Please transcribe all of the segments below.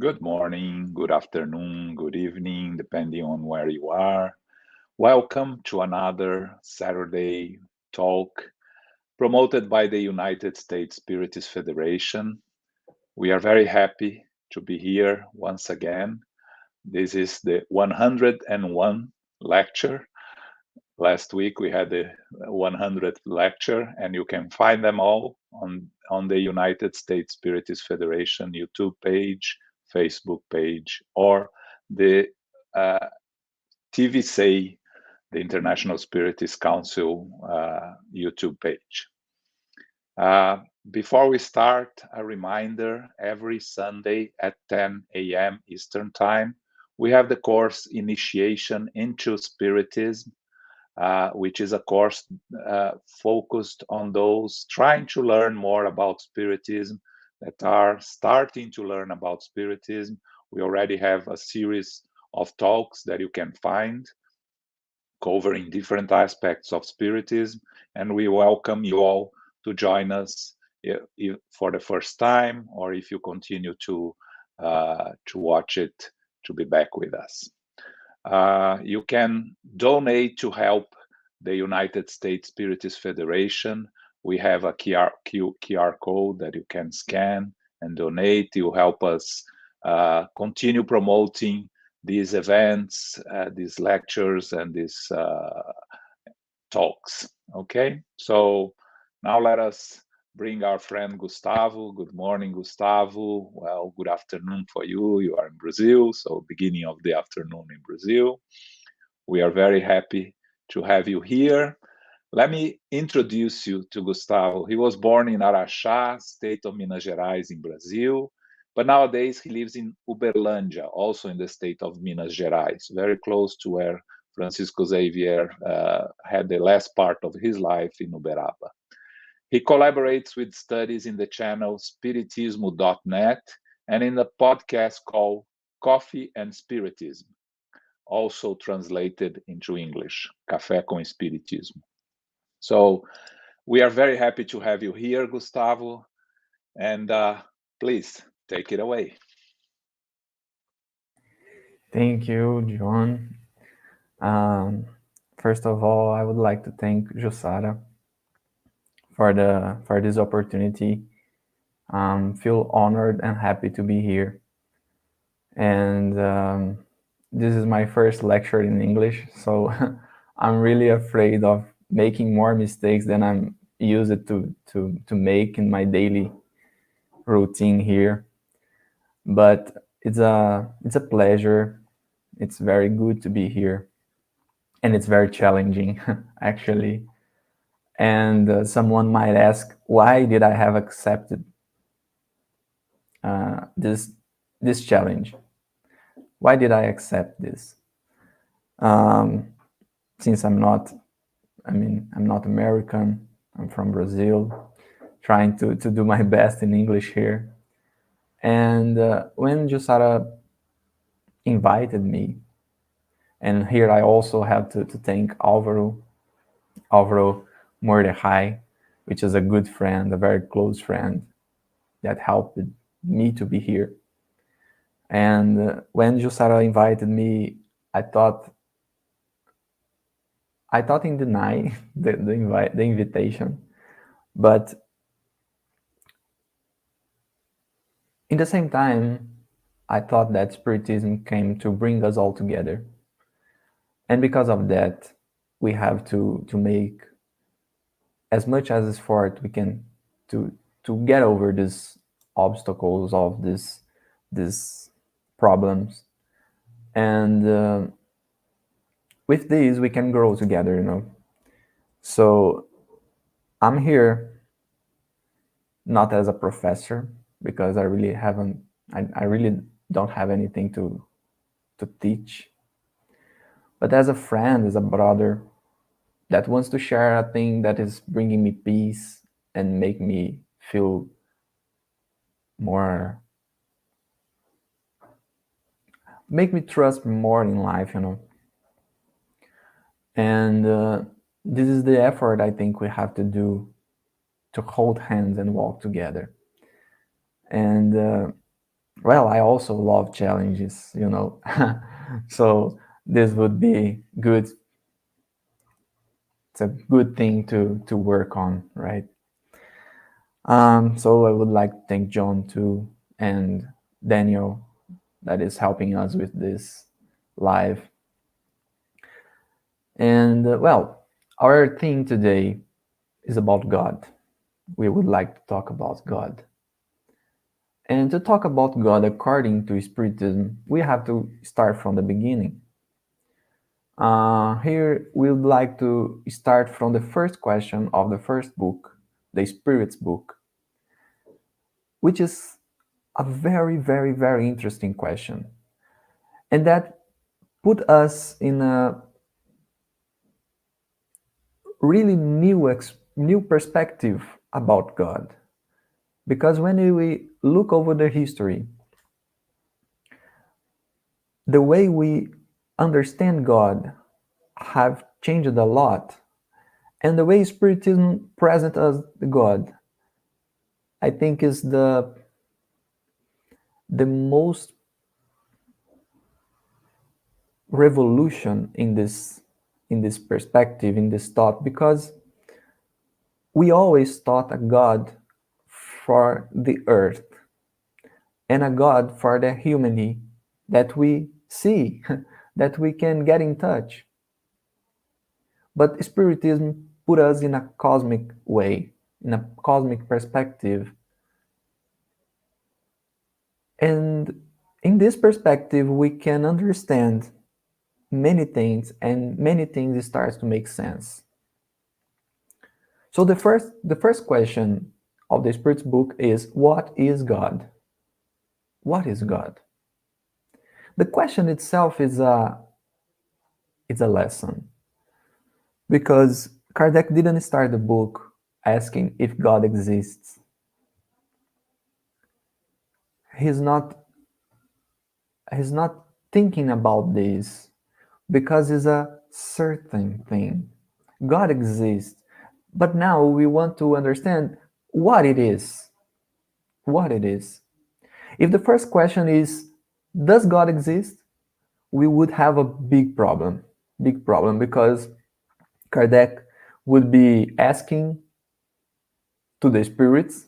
Good morning, good afternoon, good evening, depending on where you are. Welcome to another Saturday talk promoted by the United States Spiritist Federation. We are very happy to be here once again. This is the 101 lecture. Last week we had the 100th lecture, and you can find them all on the United States Spiritist Federation YouTube page, Facebook page, or the uh, TVSA, the International Spiritist Council YouTube page. Before we start, a reminder, every Sunday at 10 a.m. Eastern Time, we have the course Initiation into Spiritism, which is a course focused on those trying to learn more about Spiritism, that are starting to learn about Spiritism. We already have a series of talks that you can find covering different aspects of Spiritism, and we welcome you all to join us for the first time, or if you continue to watch it, to be back with us. You can donate to help the United States Spiritist Federation. We have a QR code that you can scan and donate. You help us continue promoting these events, these lectures, and these talks. Okay, so now let us bring our friend Gustavo. Good morning, Gustavo. Well, good afternoon for you. You are in Brazil, so beginning of the afternoon in Brazil. We are very happy to have you here. Let me introduce you to Gustavo. He was born in Araxá, state of Minas Gerais in Brazil, but nowadays he lives in Uberlândia, also in the state of Minas Gerais, very close to where Francisco Xavier had the last part of his life in Uberaba. He collaborates with studies in the channel Spiritismo.net and in a podcast called Coffee and Spiritism, also translated into English, Café com Espiritismo. So we are very happy to have you here, Gustavo, and please take it away. Thank you, John. First of all, I would like to thank Jussara for this opportunity. Feel honored and happy to be here. And this is my first lecture in English, so I'm really afraid of making more mistakes than I'm used to make in my daily routine here. But it's a pleasure. It's very good to be here. And it's very challenging, actually. And someone might ask, why did I have accepted this challenge? Why did I accept this? Since I'm not American, I'm from Brazil, trying to do my best in English here. And when Jussara invited me, and here I also have to thank Alvaro Mordechai, which is a good friend, a very close friend that helped me to be here. And when Jussara invited me, I thought in denying the invitation, but in the same time, I thought that Spiritism came to bring us all together. And because of that, we have to make as much as effort we can to get over these obstacles of these problems, and with these we can grow together. So I'm here not as a professor, because I really don't have anything to teach, but as a friend, as a brother that wants to share a thing that is bringing me peace and make me feel make me trust more in life, And this is the effort I think we have to do, to hold hands and walk together. And Well, I also love challenges, so this would be good. It's a good thing to work on, right? So I would like to thank John too, and Daniel, that is helping us with this live. And well, our theme today is about God. We would like to talk about God. And to talk about God according to Spiritism, we have to start from the beginning. Here we would like to start from the first question of the first book, the Spirit's book, which is a very, very, very interesting question. And that put us in a really new perspective about God. Because when we look over the history, the way we understand God have changed a lot, and the way Spiritism presents us God, I think is the most revolution in this perspective, in this thought, because we always thought a God for the earth and a God for the humanity that we see, that we can get in touch. But Spiritism put us in a cosmic way, in a cosmic perspective. And in this perspective, we can understand many things, and many things starts to make sense. So the first question of the Spirit's book is, what is God? What is God? The question itself is a lesson, because Kardec didn't start the book asking if God exists. He's not he's not thinking about this because it's a certain thing. God exists. But now we want to understand what it is. What it is. If the first question is, does God exist? We would have a big problem. Big problem, because Kardec would be asking to the spirits,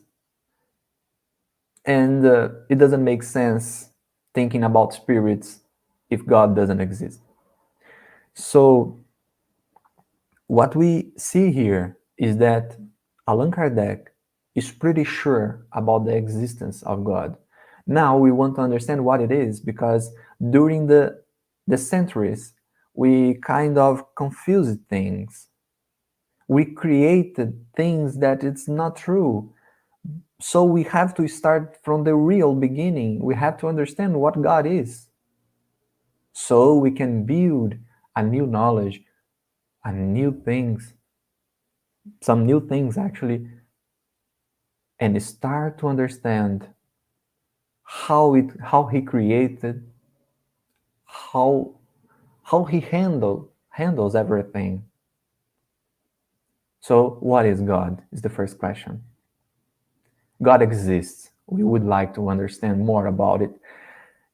and it doesn't make sense thinking about spirits if God doesn't exist. So what we see here is that Allan Kardec is pretty sure about the existence of God. Now we want to understand what it is, because during the centuries, we kind of confused things. We created things that it's not true. So we have to start from the real beginning. We have to understand what God is, so we can build a new knowledge, a new things, some new things actually, and start to understand how he created, how he handles everything. So what is God is the first question. God exists. We would like to understand more about it.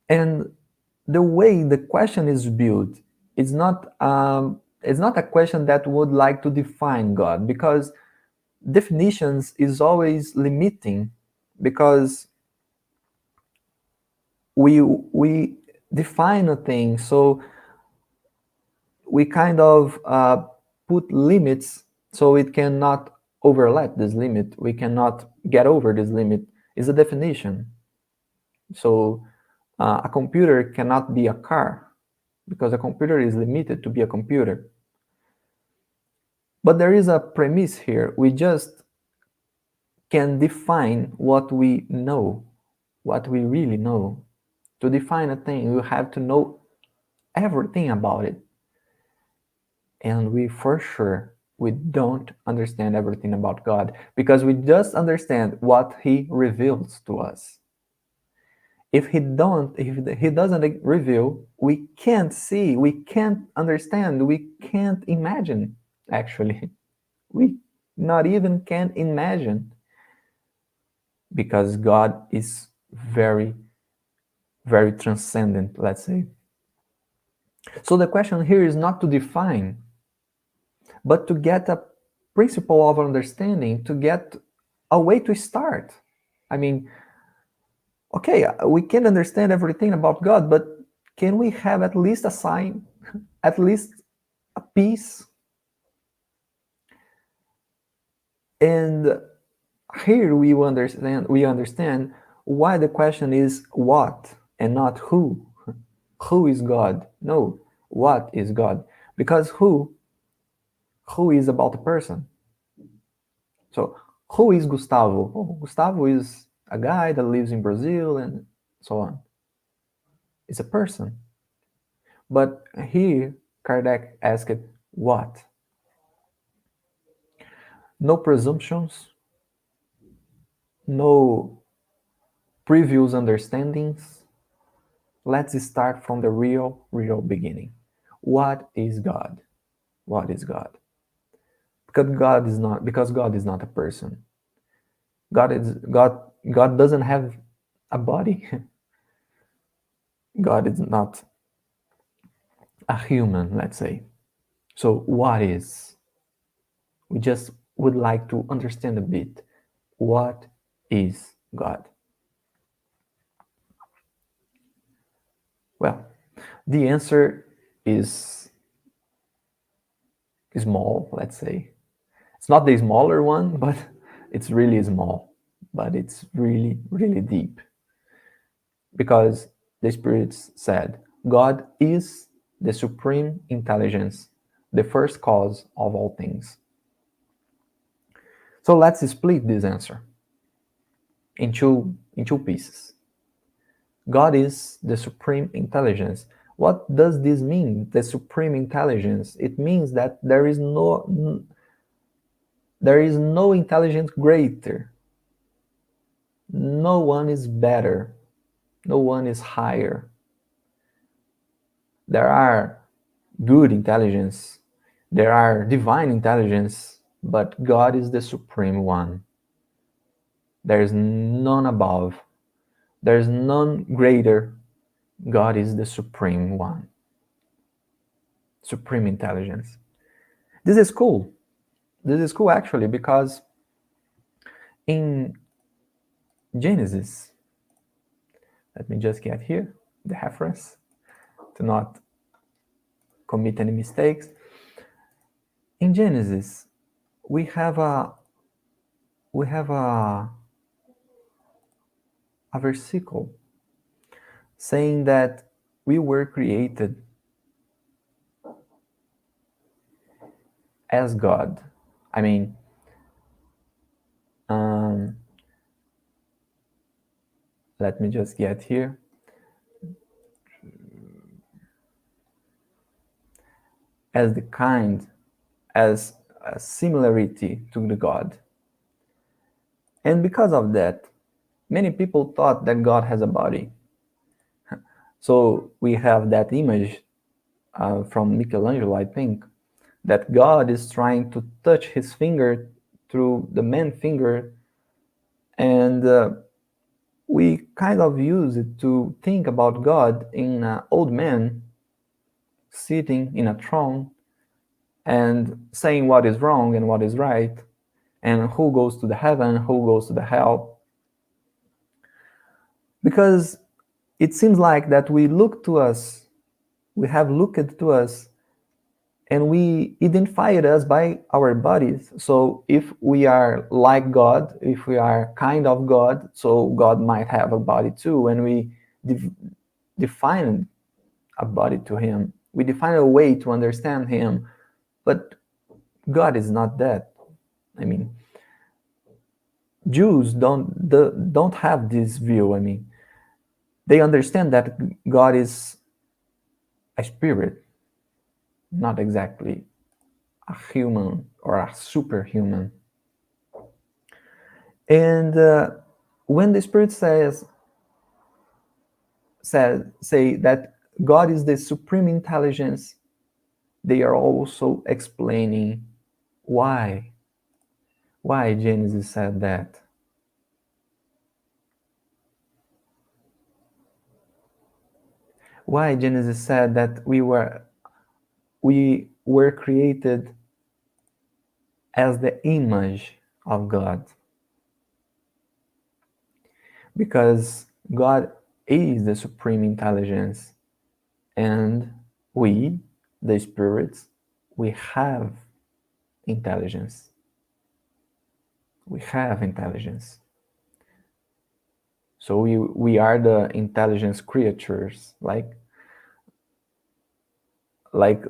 And the way the question is built, it's not a question that would like to define God, because definitions is always limiting, because we define a thing, so we kind of put limits, so it cannot overlap this limit. We cannot get over this limit. Is a definition. So a computer cannot be a car, because a computer is limited to be a computer. But there is a premise here. We just can define what we know, what we really know. To define a thing, you have to know everything about it. And we, for sure, we don't understand everything about God, because we just understand what He reveals to us. If He doesn't reveal, we can't see, we can't understand, we can't imagine. Actually, we not even can imagine, because God is very, very transcendent, let's say. So the question here is not to define, but to get a principle of understanding, to get a way to start. I mean, okay, we can understand everything about God, but can we have at least a sign, at least a piece? And here we understand why the question is what and not who. Who is God? No, what is God? Because who is about a person. So who is Gustavo? Oh, Gustavo is a guy that lives in Brazil and so on. It's a person. But here Kardec asked what? No presumptions, no previous understandings. Let's start from the real beginning. What is God? What is God? Because God is not a person. God doesn't have a body. God is not a human, let's say. So what is? We just would like to understand a bit. What is God? Well, the answer is small, let's say. It's not the smaller one, but it's really small. But it's really, really deep. Because the spirits said, God is the supreme intelligence, the first cause of all things. So let's split this answer in two pieces. God is the supreme intelligence. What does this mean, the supreme intelligence? It means that there is no intelligence greater. No one is better. No one is higher. There are good intelligence, there are divine intelligence, but God is the supreme one. There is none above. There is none greater. God is the supreme one. Supreme intelligence. This is cool. This is cool actually, because in Genesis, let me just get here the reference to not commit any mistakes. In Genesis, we have a versicle saying that we were created as God. I mean, let me just get here. As the kind, as a similarity to the God. And because of that, many people thought that God has a body. So we have that image from Michelangelo, I think, that God is trying to touch his finger through the man finger, and we kind of use it to think about God in an old man sitting in a throne and saying what is wrong and what is right, and who goes to the heaven, who goes to the hell. Because it seems like that we have looked to us, and we identified us by our bodies. So if we are like God, if we are kind of God, so God might have a body too, and we define a body to him. We define a way to understand him, but God is not that. I mean, Jews don't have this view. I mean, they understand that God is a spirit, not exactly a human or a superhuman. And when the spirit say that God is the supreme intelligence, they are also explaining why Genesis said that. why Genesis said that we were created as the image of God, because God is the supreme intelligence, and we, the spirits, we have intelligence. We have intelligence. So we are the intelligence creatures, like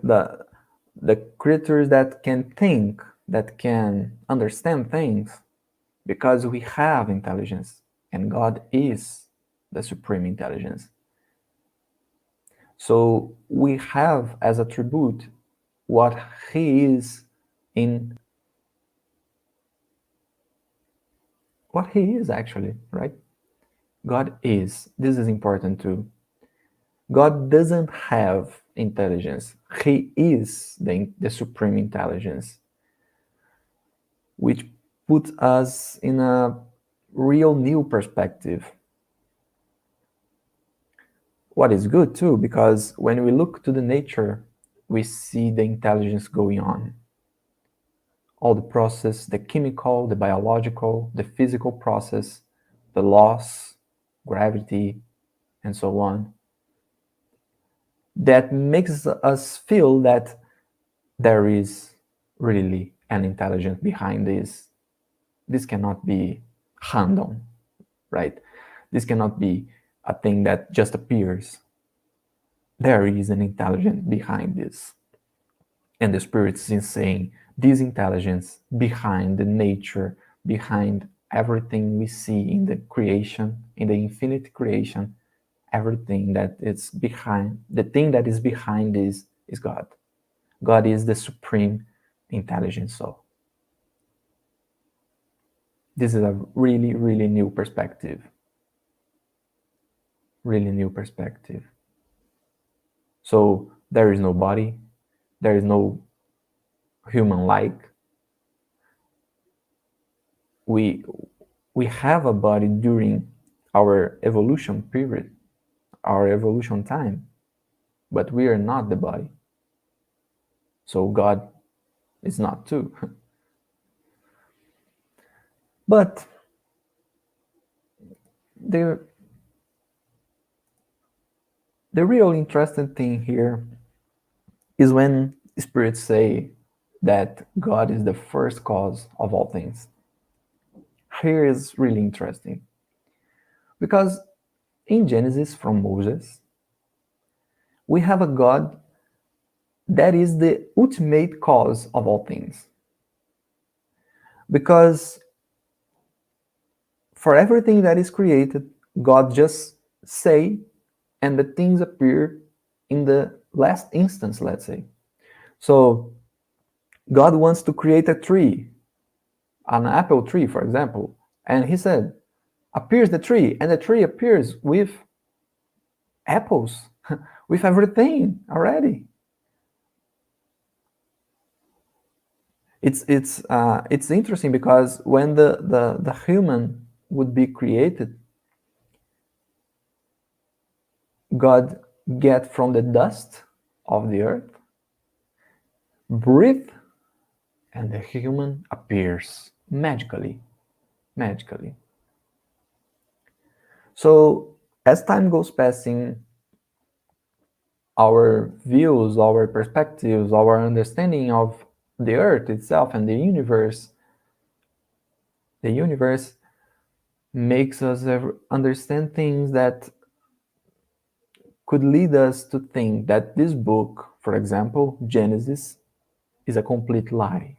the creatures that can think, that can understand things, because we have intelligence, and God is the supreme intelligence. So we have as attribute what He is in what He is actually, right? God is. This is important too. God doesn't have intelligence. He is the supreme intelligence, which puts us in a real new perspective. What is good too, because when we look to the nature, we see the intelligence going on. All the process, the chemical, the biological, the physical process, the laws, gravity, and so on, that makes us feel that there is really an intelligence behind this. This cannot be random, right? This cannot be a thing that just appears. There is an intelligence behind this. And the Spirit is saying this intelligence behind the nature, behind everything we see in the creation, in the infinite creation, everything that is behind, the thing that is behind this is God. God is the supreme intelligence soul. This is a really, really new perspective. Really new perspective. So there is no body, there is no human-like. We have a body during our evolution period, our evolution time, but we are not the body. So God is not too. But the real interesting thing here is when spirits say that God is the first cause of all things. Here is really interesting, because in Genesis from Moses, we have a God that is the ultimate cause of all things. Because for everything that is created, God just say, and the things appear in the last instance, let's say. So God wants to create a tree, an apple tree, for example, and He said, appears the tree, and the tree appears with apples, with everything already. It's interesting, because when the human would be created, God get from the dust of the earth, breathe, and the human appears magically. So as time goes passing, our views, our perspectives, our understanding of the earth itself and the universe makes us understand things that could lead us to think that this book, for example, Genesis, is a complete lie.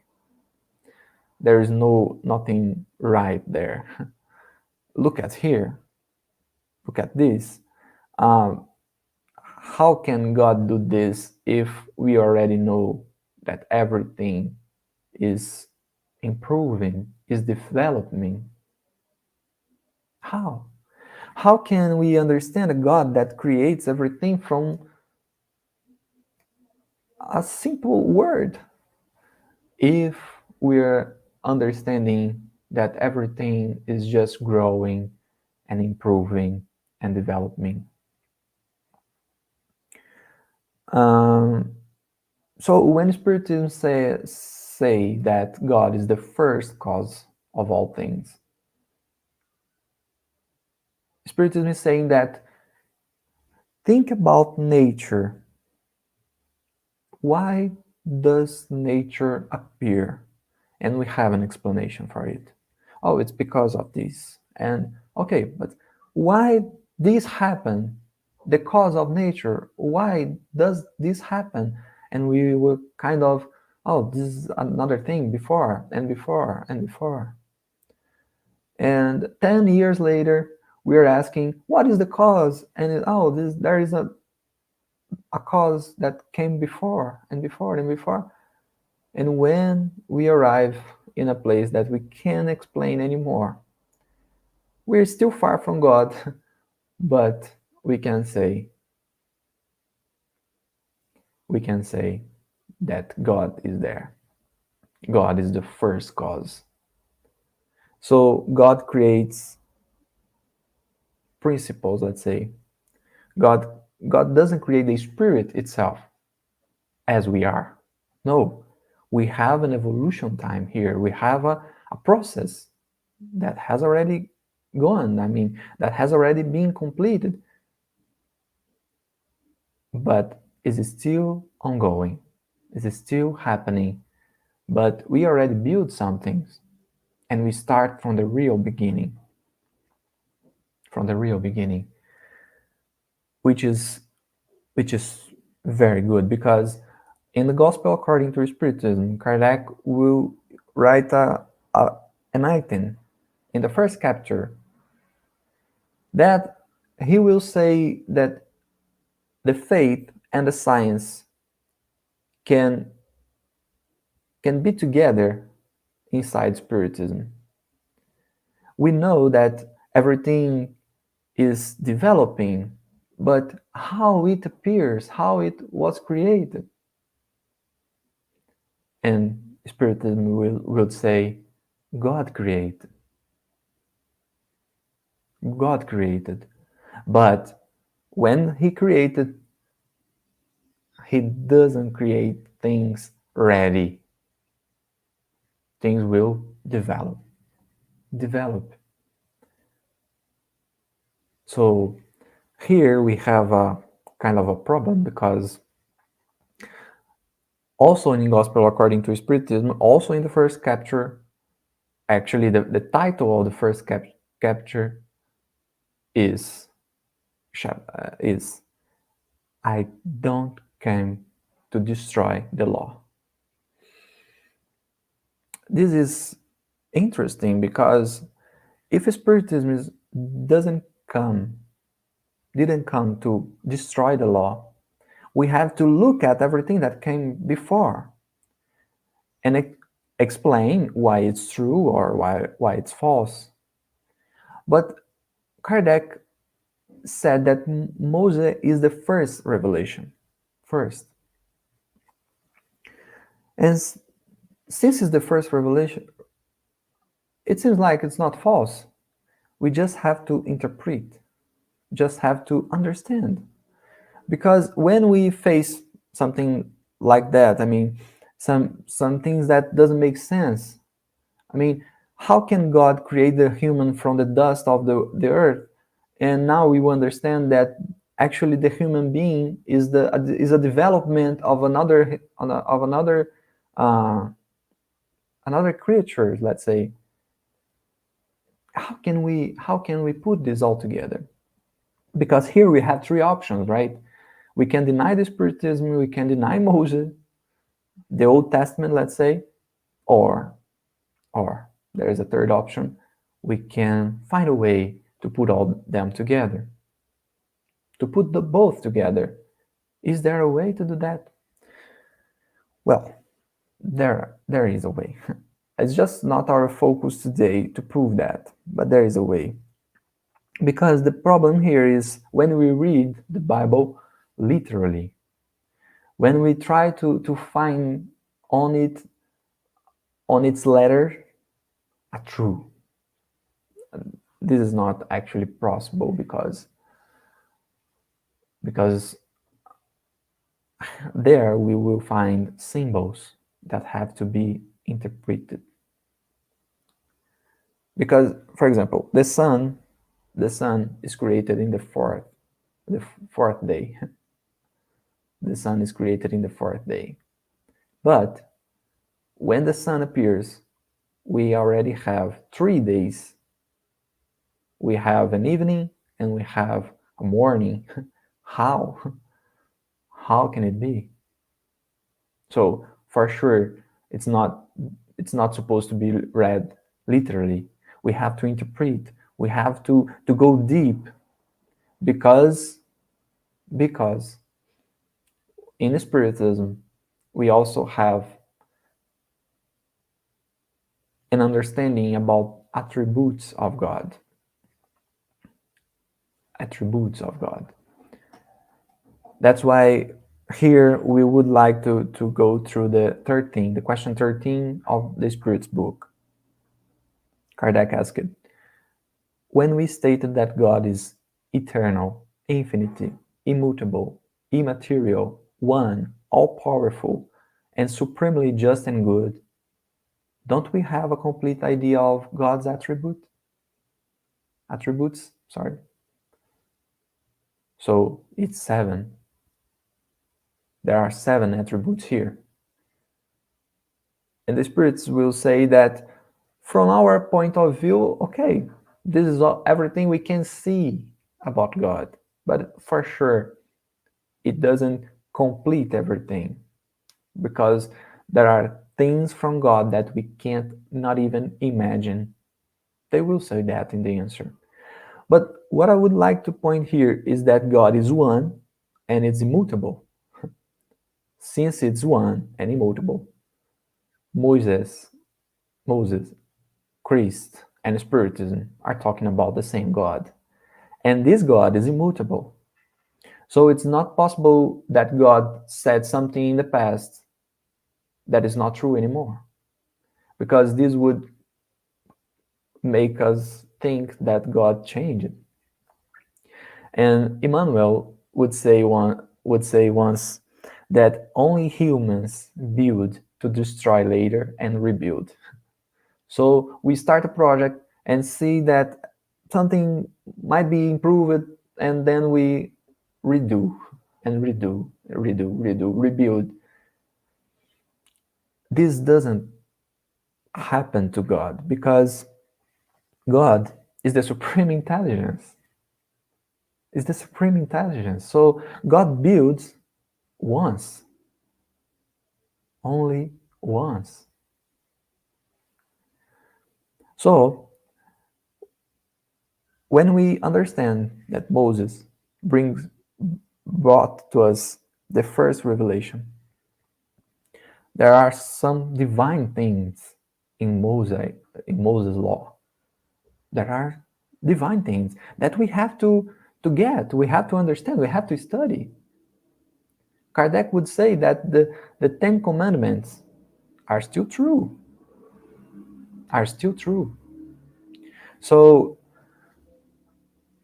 There is nothing right there. Look at here. Look at this. How can God do this if we already know that everything is improving, is developing? How? How can we understand a God that creates everything from a simple word if we're understanding that everything is just growing and improving and developing? So when Spiritism say that God is the first cause of all things, Spiritism is saying that think about nature. Why does nature appear? And we have an explanation for it. Oh, it's because of this. And okay, but why this happen? The cause of nature. Why does this happen? And we were kind of, oh, this is another thing before and before and before. And 10 years later, we're asking, what is the cause? And there is a cause that came before and before and before. And when we arrive in a place that we can't explain anymore, we're still far from God, but we can say that God is there. God is the first cause. So God creates principles, let's say. God God doesn't create the spirit itself as we are. No, we have an evolution time here. We have a process that has already gone. I mean, that has already been completed, but is still ongoing. Is still happening. But we already built some things, and we start from the real beginning. From the real beginning, which is very good because in the Gospel according to Spiritism, Kardec will write an item in the first chapter that he will say that the faith and the science can be together inside Spiritism. We know that everything is developing, but how it appears, how it was created. And Spiritism will say, God created. God created. But when He created, He doesn't create things ready. Things will develop. So here we have a kind of a problem because also in Gospel according to Spiritism, also in the first chapter, actually the title of the first chapter is I don't come to destroy the law. This is interesting because if Spiritism doesn't come didn't come to destroy the law, we have to look at everything that came before and explain why it's true or why it's false. But Kardec said that Moses is the first revelation. First. And since it's the first revelation, it seems like it's not false. We just have to interpret, just have to understand. Because when we face something like that, I mean, some things that doesn't make sense. I mean, how can God create the human from the dust of the earth? And now we understand that actually the human being is a development of another uh, another creature, let's say. How can we put this all together? Because here we have three options, right? We can deny the Spiritism, we can deny Moses, the Old Testament, let's say, or there is a third option. We can find a way to put all them together, to put the both together. Is there a way to do that? Well, there is a way. It's just not our focus today to prove that, but there is a way. Because the problem here is when we read the Bible literally, when we try to find on its letter a true. This is not actually possible because there we will find symbols that have to be interpreted. Because, for example, the sun is created in the fourth day. The sun is created in the fourth day. But when the sun appears, we already have 3 days. We have an evening and we have a morning. How? How can it be? So for sure, it's not supposed to be read literally. We have to interpret. We have to go deep because in Spiritism we also have an understanding about attributes of God. Attributes of God. That's why here we would like to go through the question 13 of the Spirit's book. Kardec asked, when we stated that God is eternal, infinite, immutable, immaterial, one, all-powerful, and supremely just and good, don't we have a complete idea of God's attributes? Sorry. So it's 7. There are 7 attributes here. And the spirits will say that from our point of view, okay, this is everything we can see about God. But for sure, it doesn't complete everything, because there are things from God that we can't not even imagine. They will say that in the answer. But what I would like to point here is that God is one and it's immutable. Since it's one and immutable, Moses, Christ, and Spiritism are talking about the same God. And this God is immutable. So it's not possible that God said something in the past that is not true anymore, because this would make us think that God changed. And Emmanuel would say once that only humans build to destroy later and rebuild. So we start a project and see that something might be improved, and then we redo and rebuild. This doesn't happen to God, because God is the supreme intelligence. Is the supreme intelligence. So God builds once, only once. So when we understand that Moses brought to us the first revelation, there are some divine things in Moses' law. There are divine things that we have to get, we have to understand, we have to study. Kardec would say that the 10 commandments are still true. So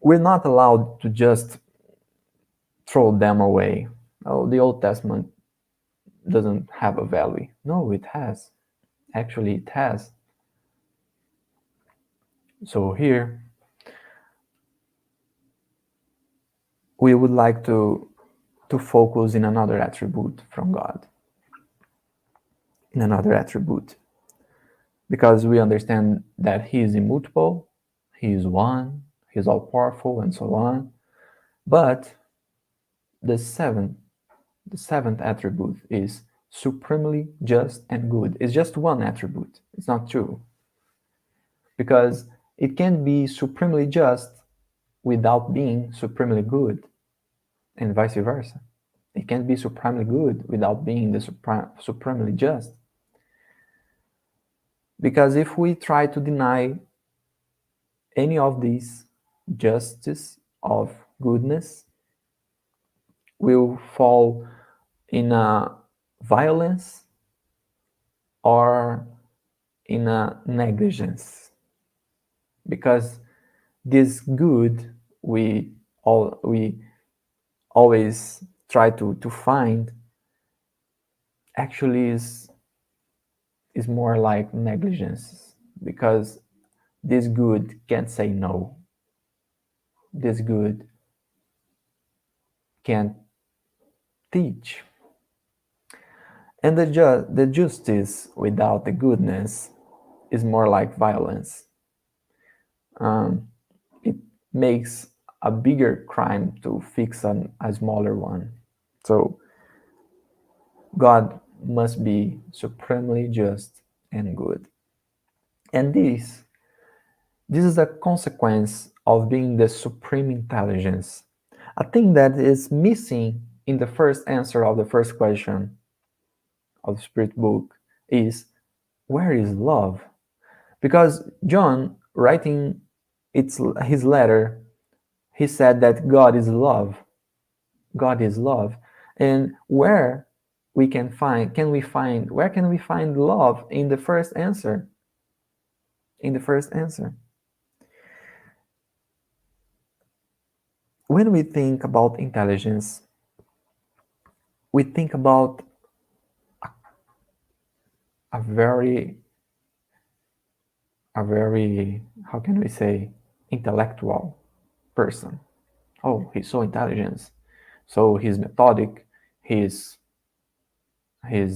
we're not allowed to just throw them away. Oh, the Old Testament doesn't have a value. No, it has. Actually, it has. So here, we would like to focus in another attribute from God. In another attribute. Because we understand that He is immutable, He is one, He is all-powerful, and so on. But the seventh attribute is supremely just and good. It's just one attribute. It's not two. Because it can be supremely just without being supremely good, and vice versa. It can't be supremely good without being the supremely just. Because if we try to deny any of these justice of goodness, will fall in a violence or in a negligence. Because this good we always try to find actually is more like negligence, because this good can't say no. This good can't teach. And the justice without the goodness is more like violence. It makes a bigger crime to fix a smaller one. So God must be supremely just and good. And this is a consequence of being the supreme intelligence. A thing that is missing in the first answer of the first question of the Spirit book is, where is love? Because John, writing his letter, he said that God is love. God is love. And where where can we find love in the first answer? In the first answer. When we think about intelligence, we think about a very, how can we say, intellectual person. Oh, he's so intelligent. So he's methodic. He's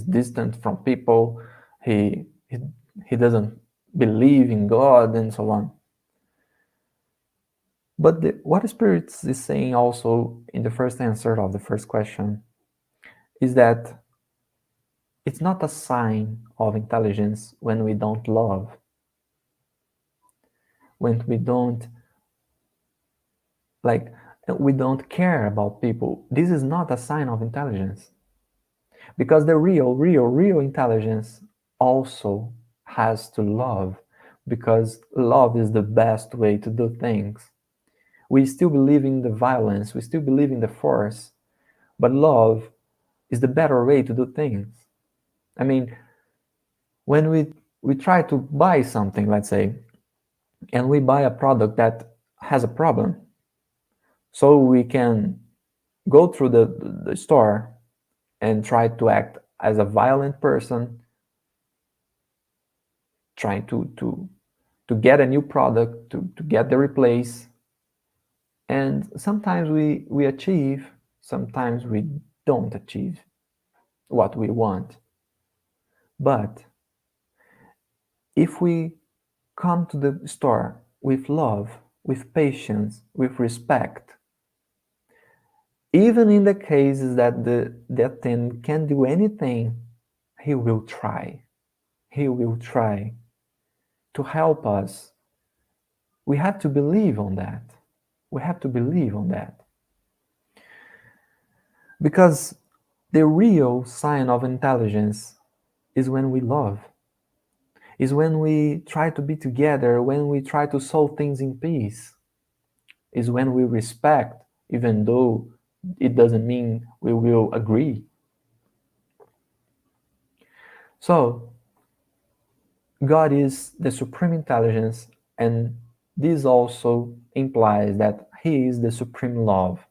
distant from people. He doesn't believe in God and so on. But what Spirit is saying also in the first answer of the first question is that it's not a sign of intelligence when we don't love, when we don't care about people. This is not a sign of intelligence, because the real intelligence also has to love, because love is the best way to do things. We still believe in the violence, we still believe in the force, but love is the better way to do things. I mean, when we try to buy something, let's say, and we buy a product that has a problem, so we can go through the store and try to act as a violent person, trying to get a new product, to get the replace. And sometimes we achieve, sometimes we don't achieve what we want. But if we come to the store with love, with patience, with respect, even in the cases that the attendant can't do anything, he will try. He will try to help us. We have to believe on that. We have to believe on that. Because the real sign of intelligence is when we love, is when we try to be together, when we try to solve things in peace, is when we respect, even though it doesn't mean we will agree. So, God is the supreme intelligence, and this also implies that He is the supreme love.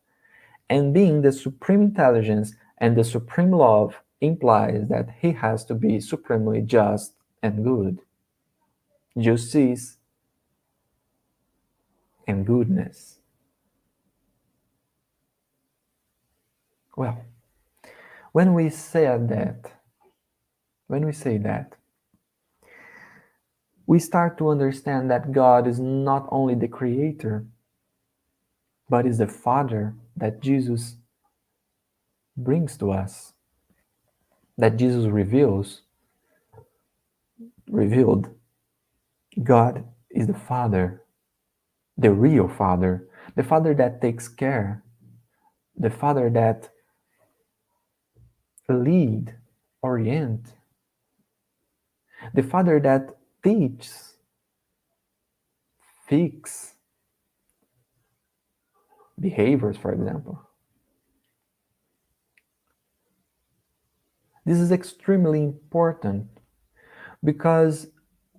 And being the supreme intelligence and the supreme love implies that He has to be supremely just and good. Justice and goodness. Well, when we say that, we start to understand that God is not only the creator, but is the Father that Jesus brings to us, that Jesus revealed. God is the Father, the real Father, the Father that takes care, the Father that lead, orient, the Father that teaches, fix behaviors, for example. This is extremely important, because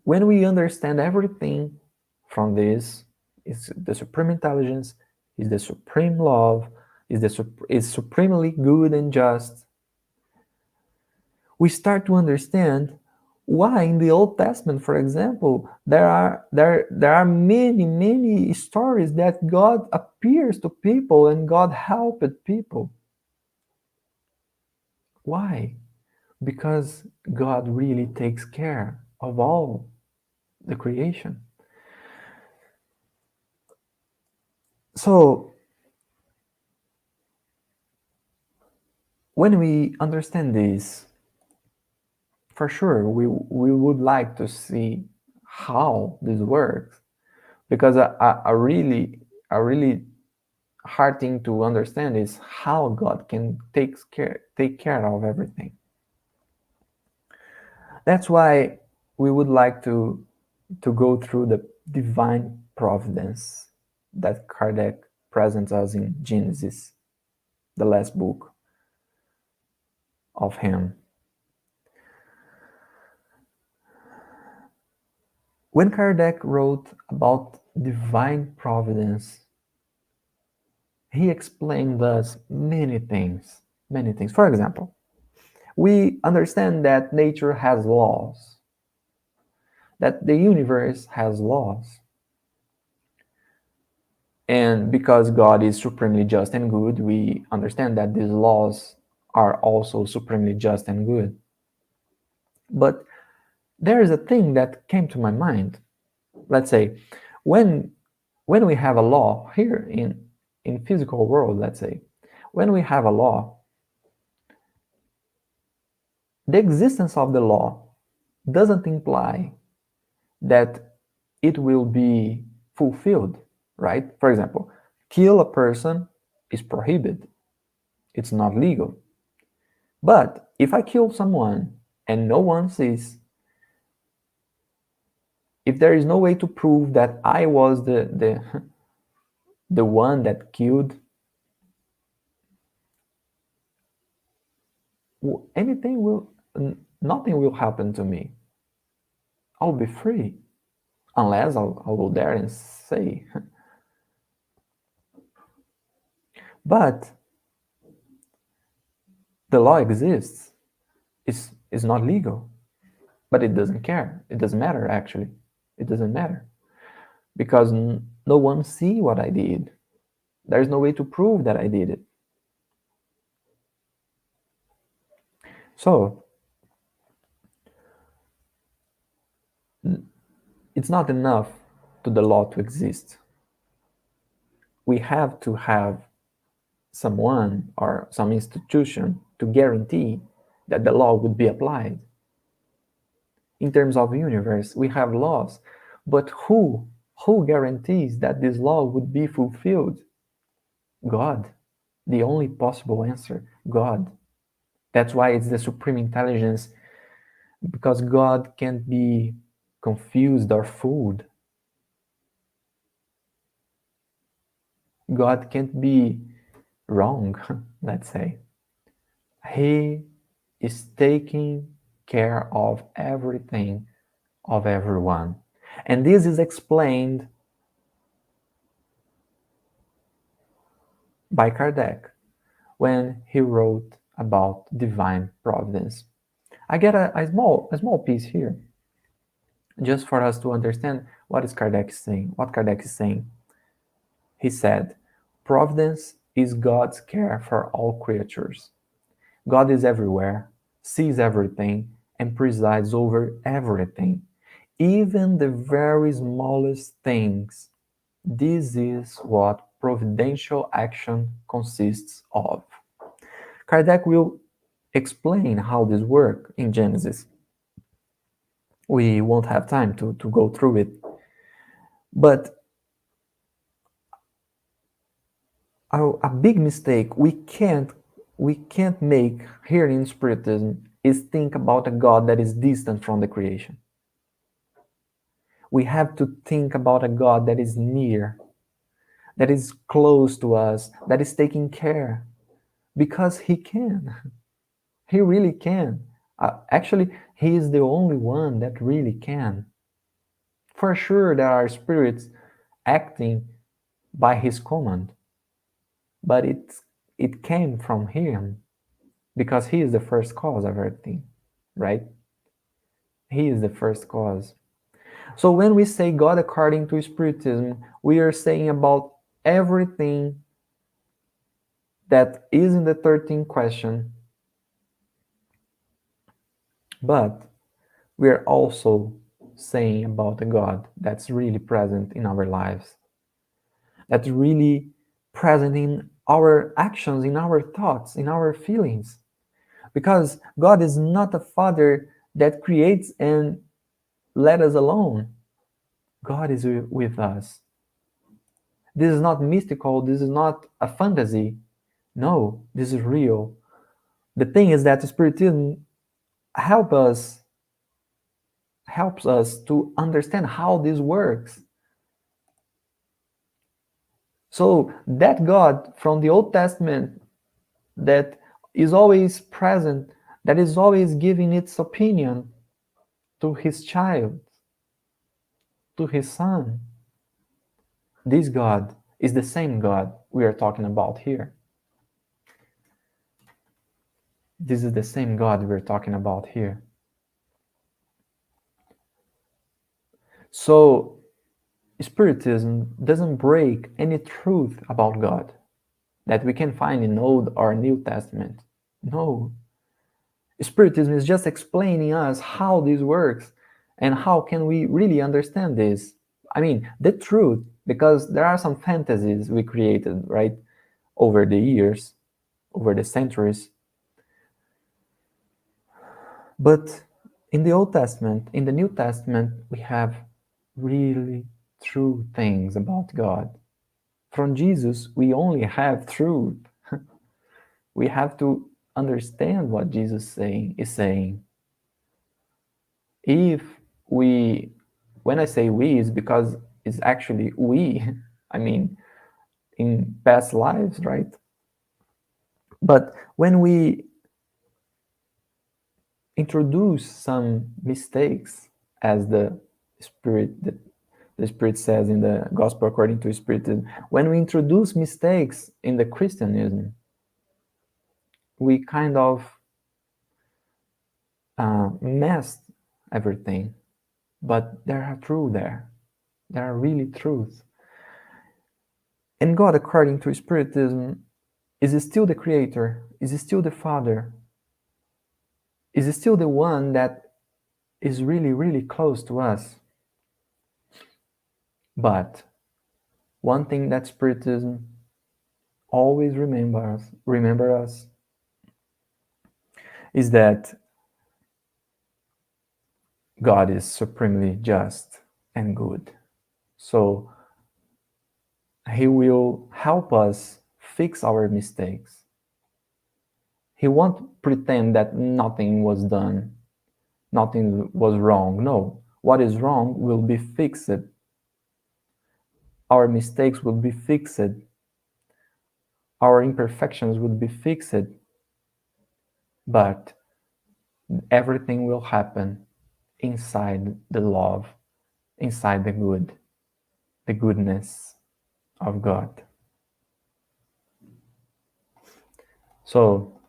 when we understand everything from this, is the supreme intelligence, is the supreme love, is supremely good and just, we start to understand why in the Old Testament, for example, there are many stories that God appears to people and God helped people. Why? Because God really takes care of all the creation. So when we understand this, for sure we would like to see how this works, because a really hard thing to understand is how God can take care of everything. That's why we would like to go through the divine providence that Kardec presents us in Genesis, the last book of him. When Kardec wrote about divine providence, he explained us many things, many things. For example, we understand that nature has laws, that the universe has laws. And because God is supremely just and good, we understand that these laws are also supremely just and good. But there is a thing that came to my mind. Let's say, when we have a law here in physical world, let's say, when we have a law, the existence of the law doesn't imply that it will be fulfilled, right? For example, kill a person is prohibited. It's not legal. But if I kill someone and no one sees, if there is no way to prove that I was the one that killed, nothing will happen to me. I'll be free, unless I'll go there and say. But the law exists. It's not legal, but it doesn't care. It doesn't matter, actually. It doesn't matter, because no one see what I did. There's no way to prove that I did it. So it's not enough to the law to exist. We have to have someone or some institution to guarantee that the law would be applied. In terms of universe, we have laws, but who guarantees that this law would be fulfilled? God. The only possible answer, God. That's why it's the supreme intelligence, because God can't be confused or fooled. God can't be wrong, let's say. He is taking care of everything, of everyone. And this is explained by Kardec when he wrote about divine providence. I get a small piece here, just for us to understand what Kardec is saying. He said, providence is God's care for all creatures. God is everywhere, sees everything, and presides over everything, even the very smallest things. This is what providential action consists of. Kardec will explain how this works in Genesis. We won't have time to go through it. But a big mistake we can't make here in Spiritism is think about a God that is distant from the creation. We have to think about a God that is near, that is close to us, that is taking care, because He can. He really can. Actually, He is the only one that really can. For sure, there are spirits acting by His command, but it came from Him, because He is the first cause of everything. right? He is the first cause. So when we say God according to Spiritism, we are saying about everything that is in the 13th question, but we are also saying about a God that's really present in our lives, that's really present in our actions, in our thoughts, in our feelings. Because God is not a father that creates and let us alone. God is with us. This is not mystical, this is not a fantasy. No, this is real. The thing is that Spiritism help us helps us to understand how this works. So that God from the Old Testament that is always present, that is always giving its opinion to his child, to his son, this God is the same God we are talking about here. This is the same God we're talking about here. So Spiritism doesn't break any truth about God that we can find in Old or New Testament. No. Spiritism is just explaining us how this works and how can we really understand this. I mean, the truth, because there are some fantasies we created, right, over the years, over the centuries. But in the Old Testament, in the New Testament, we have really true things about God. From Jesus, we only have truth. We have to understand what Jesus is saying. If we, when I say we, is because it's actually we, I mean, in past lives, right? But when we introduce some mistakes, as the Spirit says in the Gospel according to Spiritism, when we introduce mistakes in the Christianism, we kind of messed everything. But there are truth there. There are really truths. And God, according to Spiritism, is still the Creator, is still the Father, is still the one that is really, really close to us. But one thing that Spiritism always remember us is that God is supremely just and good. So He will help us fix our mistakes. He won't pretend that nothing was done, nothing was wrong. No, what is wrong will be fixed. Our mistakes will be fixed. Our imperfections will be fixed. But everything will happen inside the love, inside the goodness of God. So,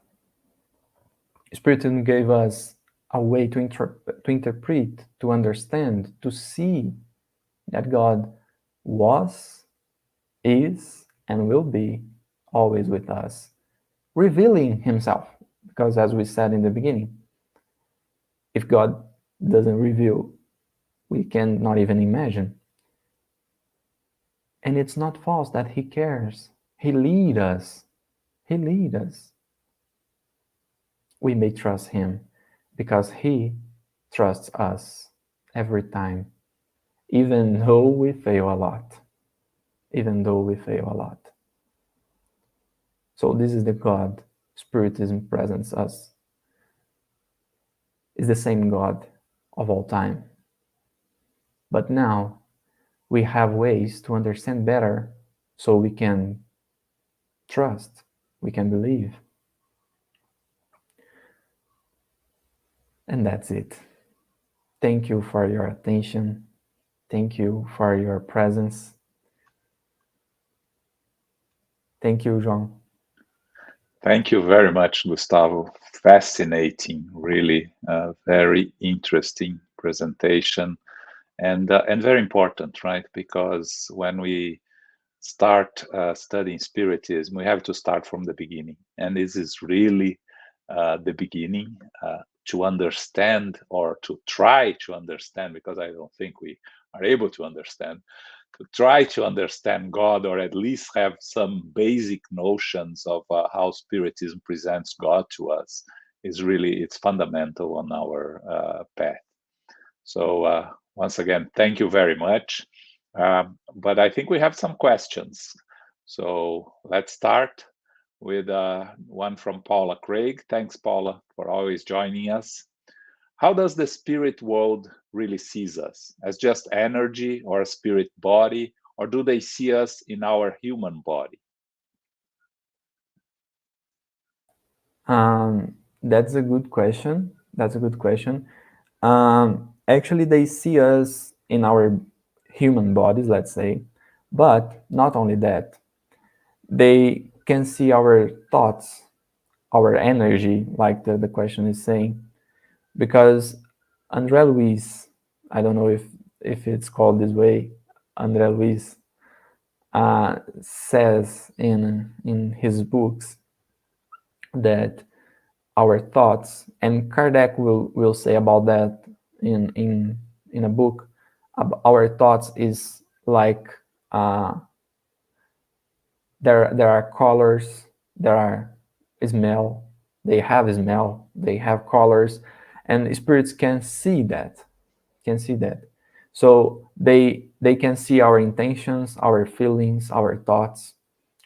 Spiritism gave us a way to interpret, to understand, to see that God was, is, and will be always with us, revealing Himself. Because as we said in the beginning, if God doesn't reveal, we can not even imagine. And it's not false that He cares. He leads us. He leads us. We may trust Him because He trusts us every time, even though we fail a lot. Even though we fail a lot. So this is the God Spiritism presents us. Is the same God of all time. But now we have ways to understand better so we can trust, we can believe. And that's it. Thank you for your attention. Thank you for your presence. Thank you, João. Thank you very much, Gustavo. Fascinating, really very interesting presentation, and very important, right? Because when we start studying Spiritism, we have to start from the beginning, and this is really the beginning to understand or to try to understand, because I don't think we are able to understand, to try to understand God, or at least have some basic notions of how Spiritism presents God to us, is really, it's fundamental on our path. So once again, thank you very much. But I think we have some questions. So let's start with one from Paula Craig. Thanks, Paula, for always joining us. How does the spirit world really sees us? As just energy or a spirit body, or do they see us in our human body? That's a good question. That's a good question. Actually, they see us in our human bodies, let's say, but not only that, they can see our thoughts, our energy, like the question is saying, because André Luiz, I don't know if it's called this way, André Luiz says in his books that our thoughts, and Kardec will say about that in a book. Our thoughts is like there are colors, there are smell, they have colors, and spirits can see that. So they can see our intentions, our feelings, our thoughts.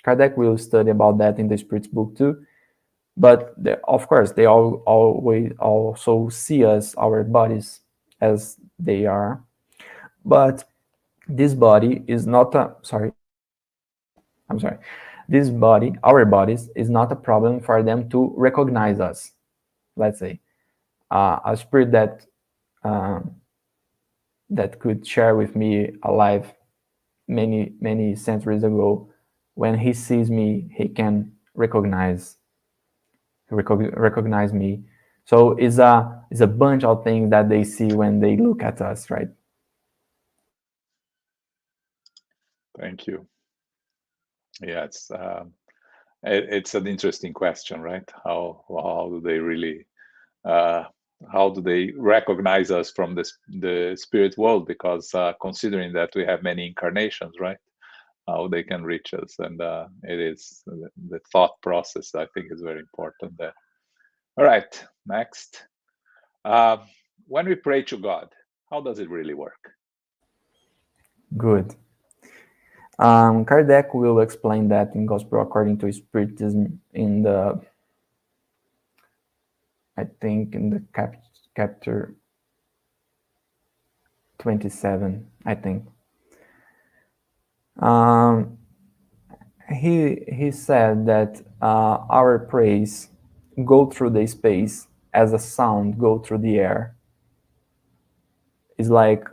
Kardec will study about that in the Spirit's book too. But of course, they always also see us, our bodies, as they are. But this body is not a sorry. I'm sorry. This body, our bodies, is not a problem for them to recognize us. Let's say a spirit um, that could share with me alive many centuries ago. When he sees me, he can recognize me. So it's a bunch of things that they see when they look at us, right? Thank you. Yeah, it's an interesting question, right? How do they really uh, how do they recognize us from the spirit world? Because considering that we have many incarnations, right? How they can reach us, and it is the thought process, I think, is very important there. All right, next. Uh, when we pray to God, how does it really work? Good. Kardec will explain that in Gospel According to Spiritism in the, I think, in the chapter 27, I think. Um, he said that our praise go through the space as a sound go through the air. Is like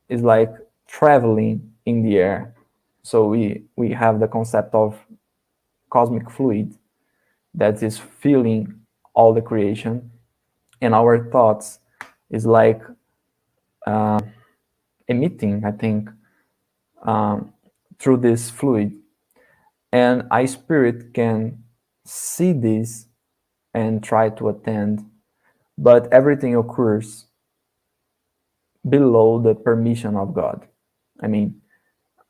is like traveling in the air. So we have the concept of cosmic fluid that is filling all the creation, and our thoughts is like emitting, I think, um, through this fluid, and a spirit can see this and try to attend, but everything occurs below the permission of God. I mean,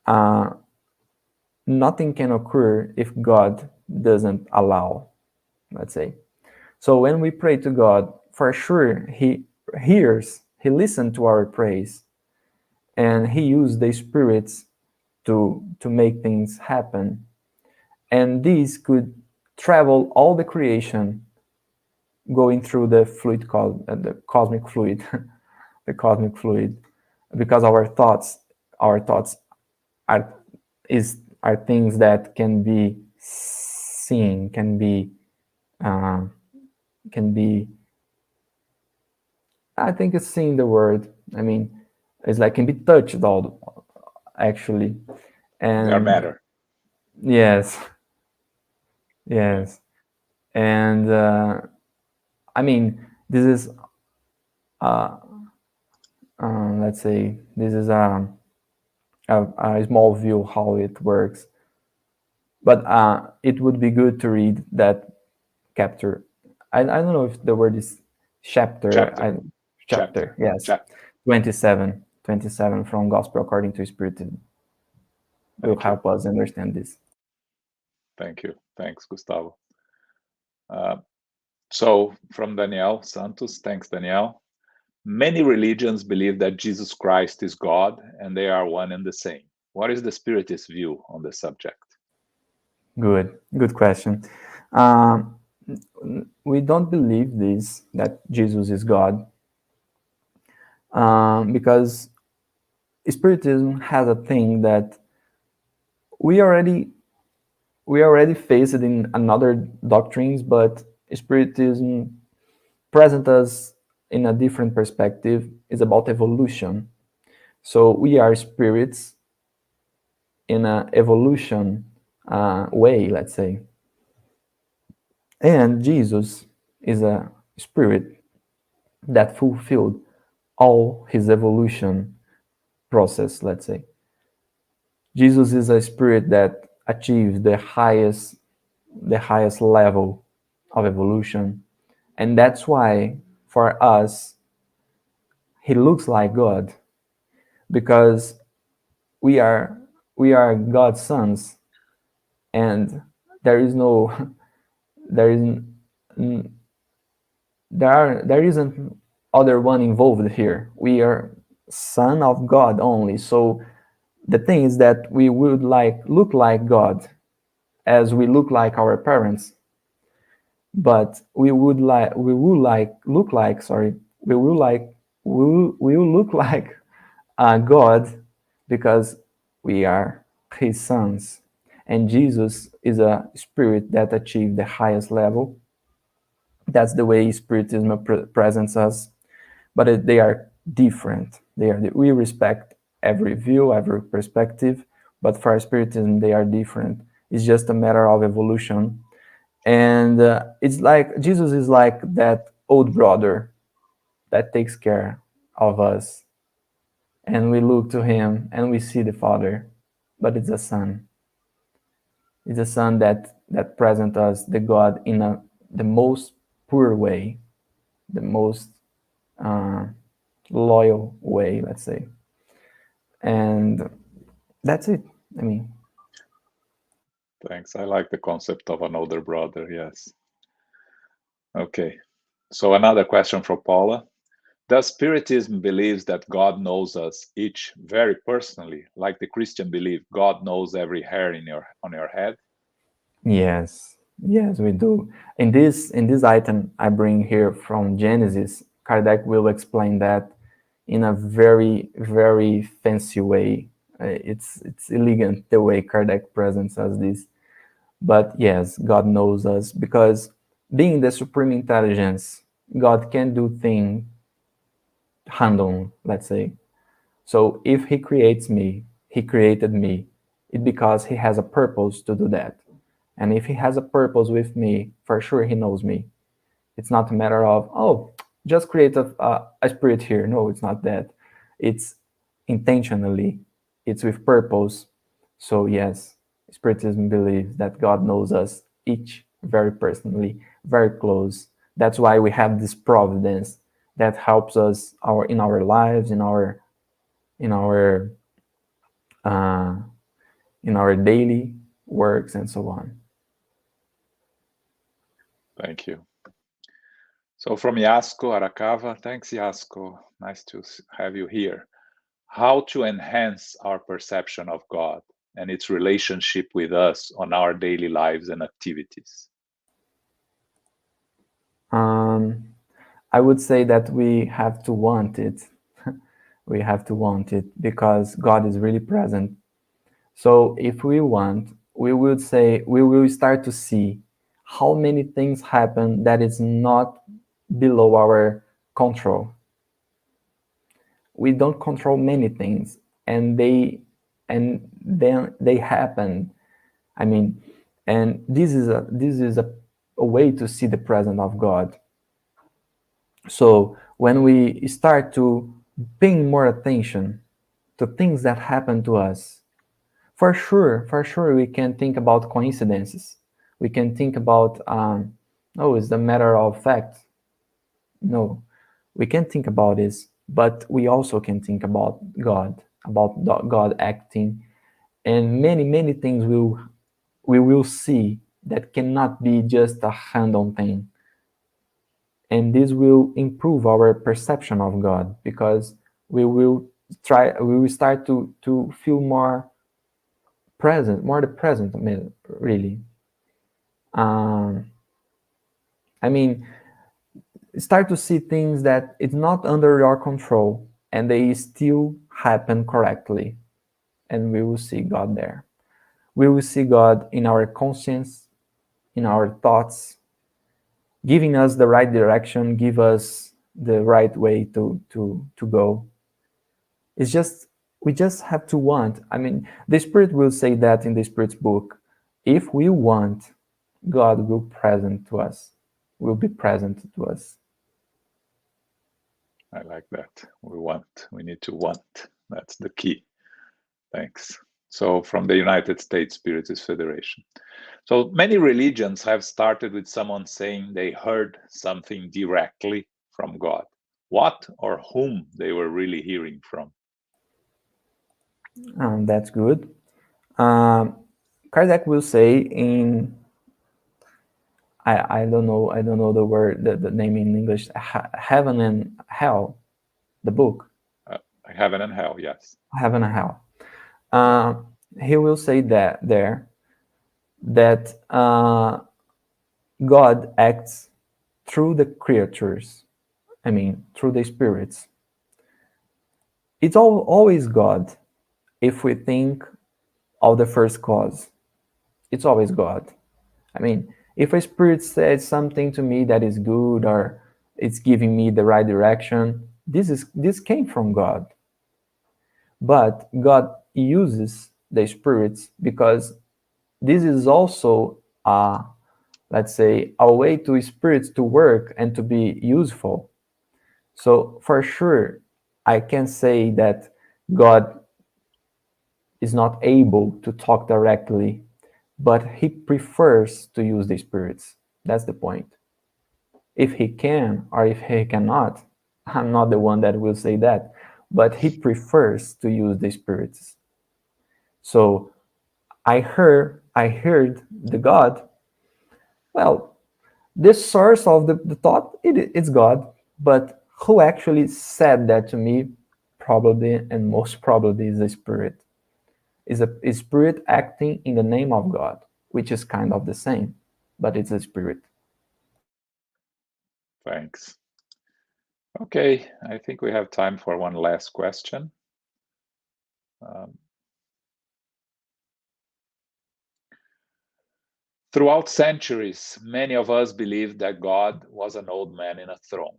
uh, nothing can occur if God doesn't allow, let's say. So when we pray to God, for sure He hears, He listens to our praise, and He uses the spirits to make things happen. And these could travel all the creation going through the fluid called the cosmic fluid, the cosmic fluid, because our thoughts are are things that can be seen, uh, can be. I think it's seeing the word. I mean, it's like can be touched all actually, Their and matter. yes, yes, And I mean, this is uh, let's say this is a small view how it works, but it would be good to read that chapter. I don't know if the word is chapter. Chapter. Chapter, yes. Chapter. 27 from Gospel According to Spiritism will Thank you. help us understand this. Thank you. Thanks, Gustavo. Uh, so, from Daniel Santos, thanks, Daniel. Many religions believe that Jesus Christ is God and they are one and the same. What is the Spiritist view on the subject? Good question. Um, we don't believe this, that Jesus is God, because Spiritism has a thing that we already face it in another doctrines, but Spiritism present us in a different perspective. Is about evolution. So we are spirits in an evolution way, let's say. And Jesus is a spirit that fulfilled all his evolution process, let's say. Jesus is a spirit that achieved the highest level of evolution. And that's why for us he looks like God, because we are God's sons, and there is no there is there isn't other one involved here. We are son of God only. So the thing is that we would look like God as we look like our parents, but we will like look like sorry we will like we will look like God because we are his sons. And Jesus is a spirit that achieved the highest level. That's the way Spiritism presents us, but they are different. We respect every view, every perspective, but for Spiritism, they are different. It's just a matter of evolution. And it's like Jesus is like that old brother that takes care of us, and we look to him and we see the Father, but it's a son. It's a son that presents us the God in the most pure way, the most uh, loyal way, let's say. And that's it. I mean, Thanks. I like the concept of an older brother. Yes. Okay. So, another question from Paula. Does Spiritism believes that God knows us each very personally, like the Christian belief God knows every hair on your head? yes, yes, we do. In this item I bring here from Genesis, Kardec will explain that in a very very fancy way. It's elegant the way Kardec presents us this. But yes, God knows us because being the supreme intelligence, God can do things random, let's say. So if he creates me, he created me. It's because he has a purpose to do that. And if he has a purpose with me, for sure he knows me. It's not a matter of, oh, just create a spirit here. No, it's not that. It's intentionally, it's with purpose. So, yes, Spiritism believes that God knows us each very personally, very close. That's why we have this providence that helps us in our lives, in our uh, in our daily works and so on. Thank you. So, from Yasko Aracava, thanks, Yasko. Nice to have you here. How to enhance our perception of God and its relationship with us on our daily lives and activities? I would say that we have to want it. We have to want it because God is really present. So if we want, we will start to see how many things happen that is not below our control. We don't control many things, and then they happen. I mean, and this is a a way to see the presence of God. So when we start to paying more attention to things that happen to us, for sure, we can think about coincidences. We can think about, oh, it's a matter of fact. No, we can think about this, but we also can think about God acting, and many things we will see that cannot be just a random thing. And this will improve our perception of God, because we will start to feel more present, more the present, really. I mean, start to see things that it's not under your control and they still happen correctly, and we will see God there. We will see God in our conscience, in our thoughts, giving us the right direction, give us the right way to go. It's just, we just have to want. I mean, the Spirit will say that in the Spirit's book. If we want, God will present to us, will be present to us. I like that. We need to want. That's the key. Thanks. So, from the United States Spiritist Federation. So, many religions have started with someone saying they heard something directly from God. What or whom they were really hearing from? That's good. Kardec will say in, I don't know the word, the name in English, Heaven and Hell, the book. Heaven and Hell, yes. Heaven and Hell. He will say that there that God acts through the creatures. I mean, through the spirits. It's always God. If we think of the first cause, it's always God. I mean, if a spirit says something to me that is good, or it's giving me the right direction, this came from God. But God uses the spirits because this is also let's say, a way to spirits to work and to be useful. So for sure, I can say that God is not able to talk directly, but he prefers to use the spirits. That's the point. If he can or if he cannot, I'm not the one that will say that, but he prefers to use the spirits. So I heard the God. Well, this source of the thought, it's God, but who actually said that to me? Probably, and most probably, is a spirit. Is a spirit acting in the name of God, which is kind of the same, but it's a spirit. Thanks. Okay, I think we have time for one last question. Throughout centuries, many of us believed that God was an old man in a throne.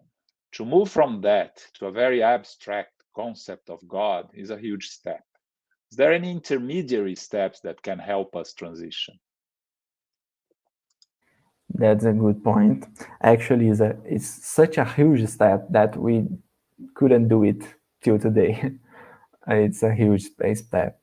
To move from that to a very abstract concept of God is a huge step. Is there any intermediary steps that can help us transition? That's a good point. Actually, it's such a huge step that we couldn't do it till today. It's a huge step.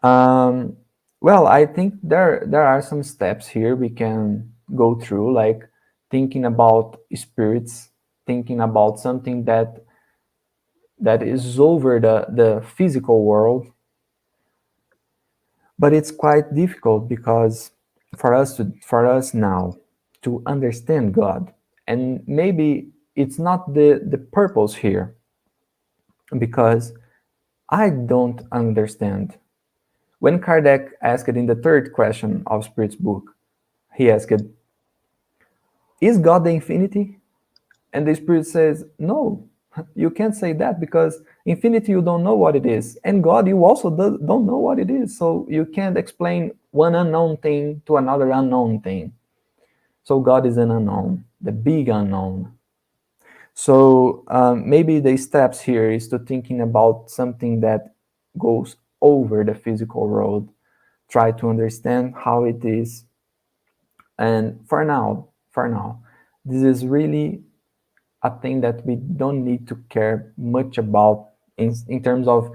Well, I think there are some steps here we can go through, like thinking about spirits, thinking about something that is over the physical world. But it's quite difficult because for us now to understand God, and maybe it's not the purpose here, because I don't understand. When Kardec asked in the third question of Spirit's book, he asked, is God the infinity? And the Spirit says, no, you can't say that, because infinity, you don't know what it is. And God, you also don't know what it is. So you can't explain one unknown thing to another unknown thing. So God is an unknown, the big unknown. So maybe the steps here is to thinking about something that goes over the physical world. Try to understand how it is, And for now, this is really a thing that we don't need to care much about in terms of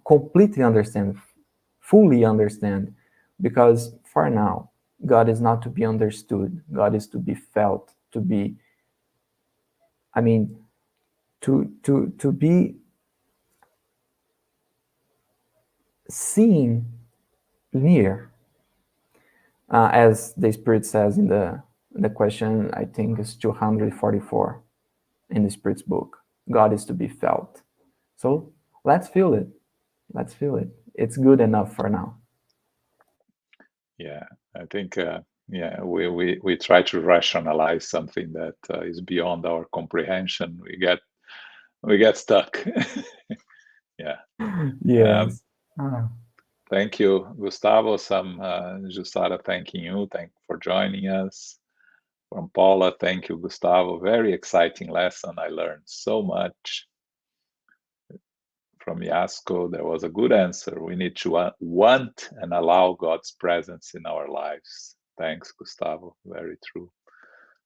completely understand, fully understand, because for now, God is not to be understood. God is to be felt, to be, I mean, to be seen near, as the Spirit says in the question, I think is 244 in the Spirit's book. God is to be felt. So let's feel it. Let's feel it. It's good enough for now. Yeah, I think yeah, we try to rationalize something that is beyond our comprehension. We get stuck. Yeah. Um, Yes. Ah, Thank you, Gustavo. Some Jussara thanking you. Thank you for joining us. From Paula, thank you, Gustavo. Very exciting lesson. I learned so much. From Yasko, there was a good answer. We need to want and allow God's presence in our lives. Thanks, Gustavo. Very true.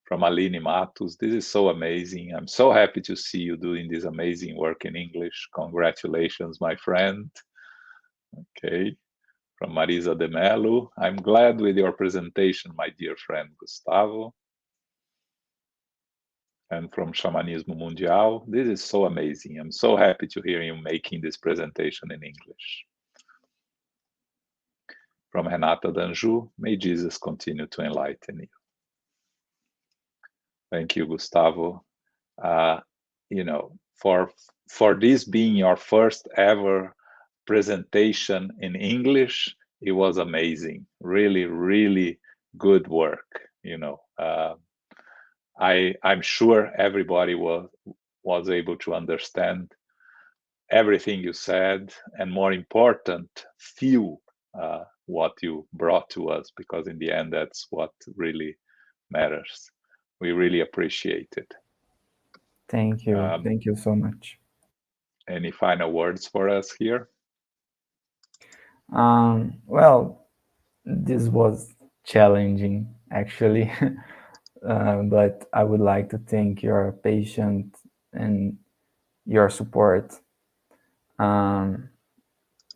From Aline Matos, this is so amazing. I'm so happy to see you doing this amazing work in English. Congratulations, my friend. Okay. From Marisa de Mello, I'm glad with your presentation, my dear friend Gustavo. And from Shamanismo Mundial, this is so amazing. I'm so happy to hear you making this presentation in English. From Renata Danju, may Jesus continue to enlighten you. Thank you, Gustavo. Uh, for this being your first ever presentation in English, it was amazing. Really, really good work. I'm sure everybody was able to understand everything you said, and more important, feel what you brought to us, because in the end, that's what really matters. We really appreciate it. thank you. Um, Thank you so much. any final words for us here? Well, this was challenging, actually, but I would like to thank your patience and your support. Um,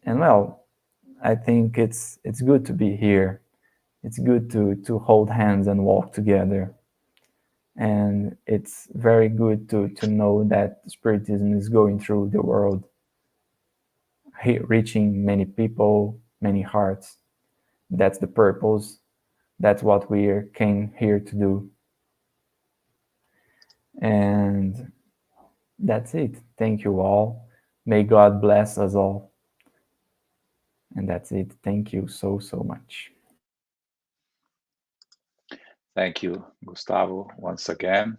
and well, I think it's good to be here. It's good to hold hands and walk together. And it's very good to know that Spiritism is going through the world, reaching many people, many hearts. That's the purpose. That's what we came here to do. And that's it. Thank you all. May God bless us all. And that's it. Thank you so, so much. Thank you, Gustavo, once again.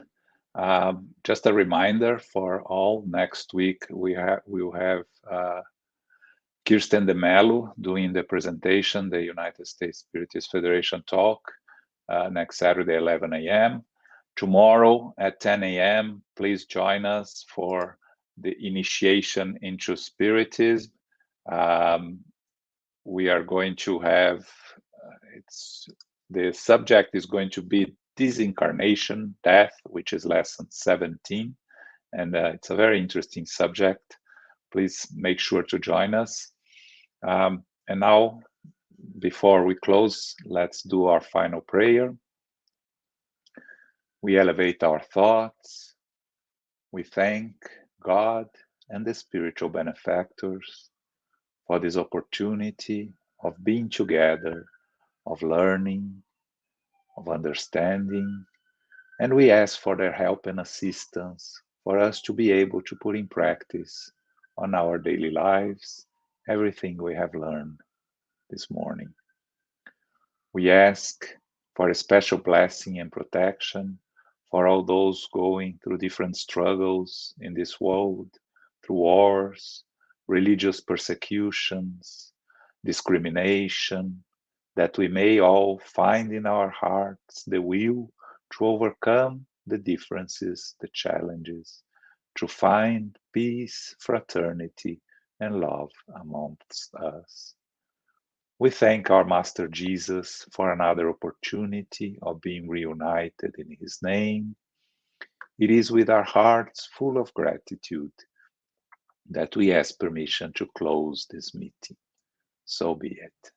Just a reminder for all, next week we will have Kirsten de Mello doing the presentation, the United States Spiritist Federation talk, next Saturday, 11 a.m. Tomorrow at 10 a.m., please join us for the initiation into Spiritism. We are going to have, the subject is going to be disincarnation, death, which is lesson 17. And it's a very interesting subject. Please make sure to join us. And now, before we close, let's do our final prayer. We elevate our thoughts. We thank God and the spiritual benefactors for this opportunity of being together, of learning, of understanding, and we ask for their help and assistance for us to be able to put in practice on our daily lives everything we have learned this morning. We ask for a special blessing and protection for all those going through different struggles in this world, through wars, religious persecutions, discrimination, that we may all find in our hearts the will to overcome the differences, the challenges, to find peace, fraternity, and love amongst us. We thank our Master Jesus for another opportunity of being reunited in His name. It is with our hearts full of gratitude that we ask permission to close this meeting. So be it.